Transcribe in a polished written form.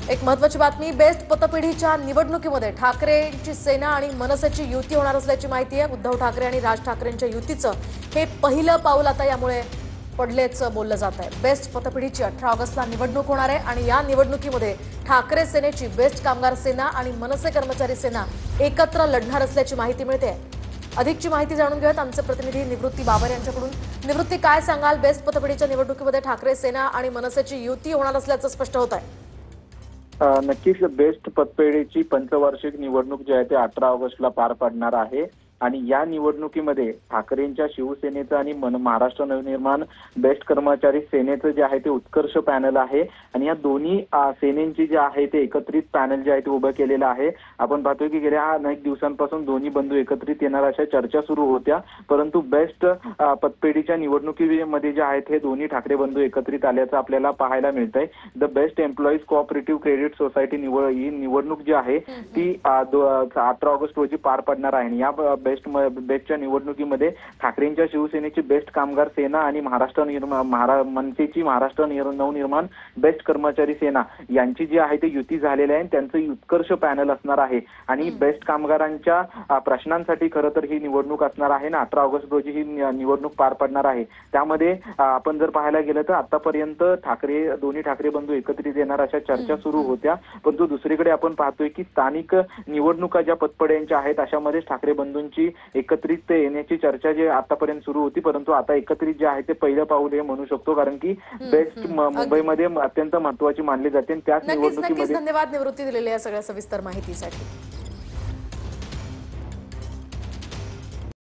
एक महत्त्वाची बातमी, बेस्ट पतपेढीच्या निवडणुकीमध्ये ठाकरेंची सेना आणि मनसेची युती होणार असल्याची माहिती आहे। उद्धव ठाकरे आणि राज ठाकरेंच्या युतीचं हे पहिलं पाऊल आता यामुळे पडल्याचं बोललं जात आहे। बेस्ट पतपेढीची 18 ऑगस्टला निवडणूक होणार आहे आणि या निवडणुकीमध्ये ठाकरे सेनेची बेस्ट कामगार सेना आणि मनसे कर्मचारी सेना एकत्र लढणार असल्याची माहिती मिळते आहे। अधिकची माहिती जाणून घेऊयात आमचे प्रतिनिधी निवृत्ती बाबर यांच्याकडून। निवृत्ती, काय सांगाल? बेस्ट पतपेढीच्या निवडणुकीमध्ये ठाकरे सेना आणि मनसेची युती होणार असल्याचं स्पष्ट होत आहे। नक्कीच बेस्ट पतपेढीची पंचवार्षिक निवडणूक जी आहे ते 18 ऑगस्टला पार पडणार आहे आणि या निवडणुकीमध्ये ठाकरेंच्या शिवसेनेचं आणि महाराष्ट्र नवनिर्माण बेस्ट कर्मचारी सेनेचं जे आहे ते उत्कर्ष पॅनल आहे आणि या दोन्ही सेनेंची जे आहे ते एकत्रित पॅनल जे आहे ते उभं केलेलं आहे। आपण पाहतोय की गेल्या अनेक दिवसांपासून दोन्ही बंधू एकत्रित येणार अशा चर्चा सुरू होत्या, परंतु बेस्ट पतपेढीच्या निवडणुकीमध्ये जे आहेत हे दोन्ही ठाकरे बंधू एकत्रित आल्याचं आपल्याला पाहायला मिळतंय। The best employees cooperative credit society ही निवडणूक जी आहे ती 18 ऑगस्ट रोजी पार पडणार आहे। या बेस्टच्या निवडणुकीमध्ये ठाकरेंच्या शिवसेनेची बेस्ट कामगार सेना आणि मनसेची महाराष्ट्र नवनिर्माण बेस्ट कर्मचारी सेना यांची जी आहे ते युती झालेली आहे। त्यांचं उत्कर्ष पॅनल असणार आहे आणि बेस्ट कामगारांच्या प्रश्नांसाठी खरं तर ही निवडणूक असणार आहे ना। 18 ऑगस्ट रोजी ही निवडणूक पार पडणार आहे। त्यामध्ये आपण जर पाहायला गेलं तर आतापर्यंत दोन्ही ठाकरे बंधू एकत्रित येणार अशा चर्चा सुरू होत्या, परंतु दुसरीकडे आपण पाहतोय की स्थानिक निवडणुका ज्या पतपेढ्यांच्या आहेत अशामध्ये ठाकरे बंधूंची एकत्रित येण्याची चर्चा जी आतापर्यंत सुरू होती, परंतु आता एकत्रित जे आहे ते पहिलं पाऊल हे म्हणू शकतो, कारण की बेस्ट मुंबईमध्ये अत्यंत महत्त्वाची मानली जाते। त्याच निवडणुकीमध्ये धन्यवाद निवृत्ती दिलेल्या सगळ्या सविस्तर माहितीसाठी।